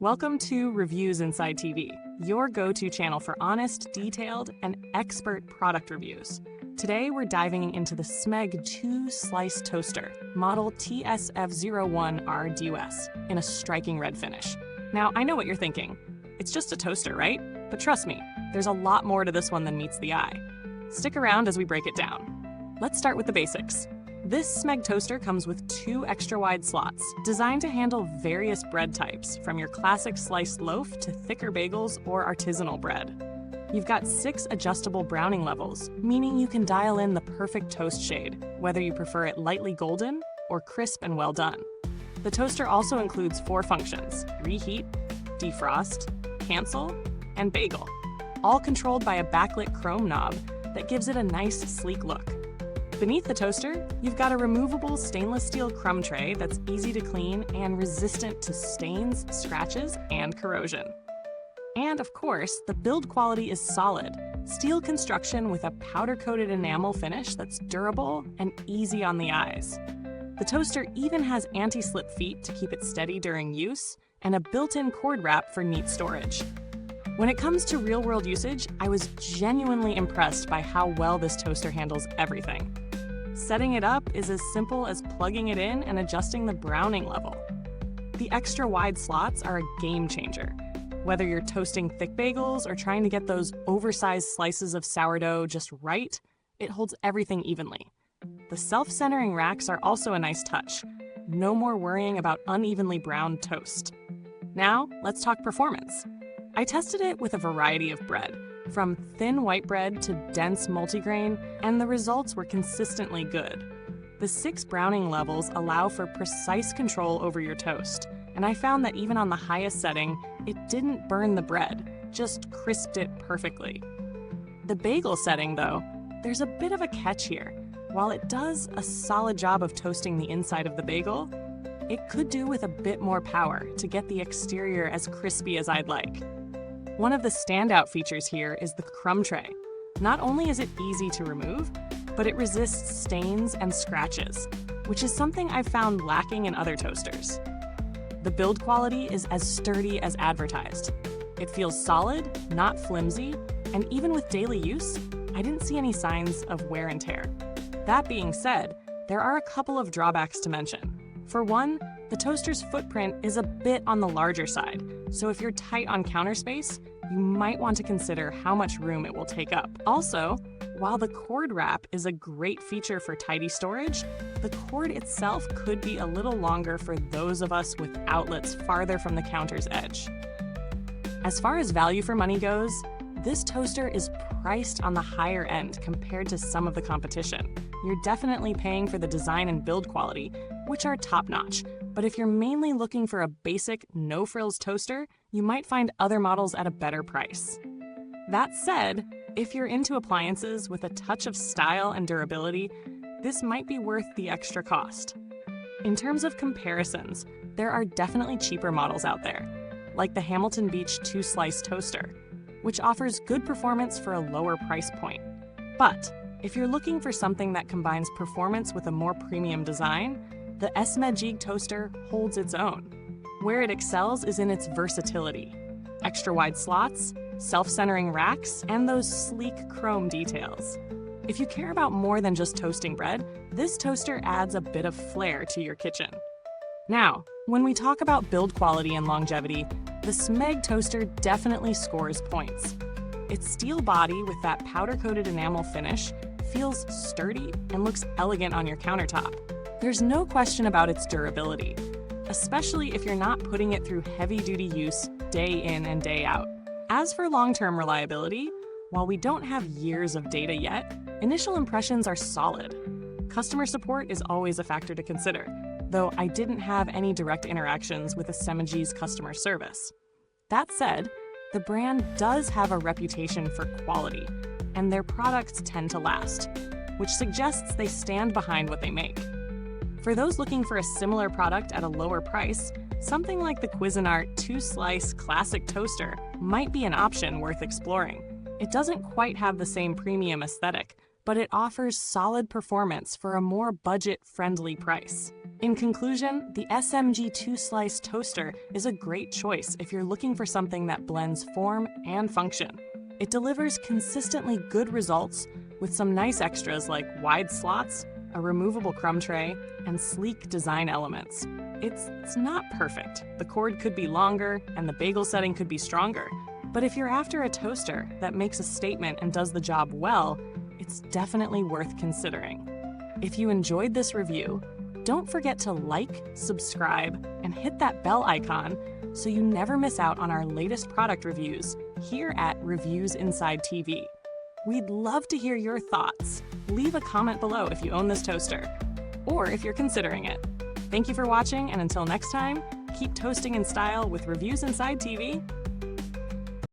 Welcome to Reviews Inside TV, your go-to channel for honest, detailed, and expert product reviews. Today, we're diving into the SMEG 2-slice toaster, model TSF01R-DUS, in a striking red finish. Now, I know what you're thinking. It's just a toaster, right? But trust me, there's a lot more to this one than meets the eye. Stick around as we break it down. Let's start with the basics. This SMEG toaster comes with 2 extra-wide slots, designed to handle various bread types, from your classic sliced loaf to thicker bagels or artisanal bread. You've got 6 adjustable browning levels, meaning you can dial in the perfect toast shade, whether you prefer it lightly golden or crisp and well done. The toaster also includes 4 functions: Reheat, Defrost, Cancel, and Bagel, all controlled by a backlit chrome knob that gives it a nice, sleek look. Beneath the toaster, you've got a removable stainless steel crumb tray that's easy to clean and resistant to stains, scratches, and corrosion. And of course, the build quality is solid. Steel construction with a powder-coated enamel finish that's durable and easy on the eyes. The toaster even has anti-slip feet to keep it steady during use, and a built-in cord wrap for neat storage. When it comes to real-world usage, I was genuinely impressed by how well this toaster handles everything. Setting it up is as simple as plugging it in and adjusting the browning level. The extra wide slots are a game changer. Whether you're toasting thick bagels or trying to get those oversized slices of sourdough just right, it holds everything evenly. The self-centering racks are also a nice touch. No more worrying about unevenly browned toast. Now, let's talk performance. I tested it with a variety of bread, from thin white bread to dense multigrain, and the results were consistently good. The 6 browning levels allow for precise control over your toast, and I found that even on the highest setting, it didn't burn the bread, just crisped it perfectly. The bagel setting, though, there's a bit of a catch here. While it does a solid job of toasting the inside of the bagel, it could do with a bit more power to get the exterior as crispy as I'd like. One of the standout features here is the crumb tray. Not only is it easy to remove, but it resists stains and scratches, which is something I've found lacking in other toasters. The build quality is as sturdy as advertised. It feels solid, not flimsy, and even with daily use, I didn't see any signs of wear and tear. That being said, there are a couple of drawbacks to mention. For one, the toaster's footprint is a bit on the larger side, so if you're tight on counter space, you might want to consider how much room it will take up. Also, while the cord wrap is a great feature for tidy storage, the cord itself could be a little longer for those of us with outlets farther from the counter's edge. As far as value for money goes, this toaster is priced on the higher end compared to some of the competition. You're definitely paying for the design and build quality, which are top-notch, but if you're mainly looking for a basic, no-frills toaster, you might find other models at a better price. That said, if you're into appliances with a touch of style and durability, this might be worth the extra cost. In terms of comparisons, there are definitely cheaper models out there, like the Hamilton Beach 2-slice toaster, which offers good performance for a lower price point. But if you're looking for something that combines performance with a more premium design, the SMEG toaster holds its own. Where it excels is in its versatility. Extra wide slots, self-centering racks, and those sleek chrome details. If you care about more than just toasting bread, this toaster adds a bit of flair to your kitchen. Now, when we talk about build quality and longevity, the SMEG toaster definitely scores points. Its steel body with that powder-coated enamel finish feels sturdy and looks elegant on your countertop. There's no question about its durability, especially if you're not putting it through heavy-duty use day in and day out. As for long-term reliability, while we don't have years of data yet, initial impressions are solid. Customer support is always a factor to consider, though I didn't have any direct interactions with SMEG's customer service. That said, the brand does have a reputation for quality, and their products tend to last, which suggests they stand behind what they make. For those looking for a similar product at a lower price, something like the Cuisinart 2-slice classic toaster might be an option worth exploring. It doesn't quite have the same premium aesthetic, but it offers solid performance for a more budget-friendly price. In conclusion, the SMG 2-slice toaster is a great choice if you're looking for something that blends form and function. It delivers consistently good results with some nice extras like wide slots, a removable crumb tray, and sleek design elements. It's not perfect. The cord could be longer and the bagel setting could be stronger. But if you're after a toaster that makes a statement and does the job well, it's definitely worth considering. If you enjoyed this review, don't forget to like, subscribe, and hit that bell icon so you never miss out on our latest product reviews here at Reviews Inside TV. We'd love to hear your thoughts. Leave a comment below if you own this toaster, or if you're considering it. Thank you for watching, and until next time, keep toasting in style with Reviews Inside TV.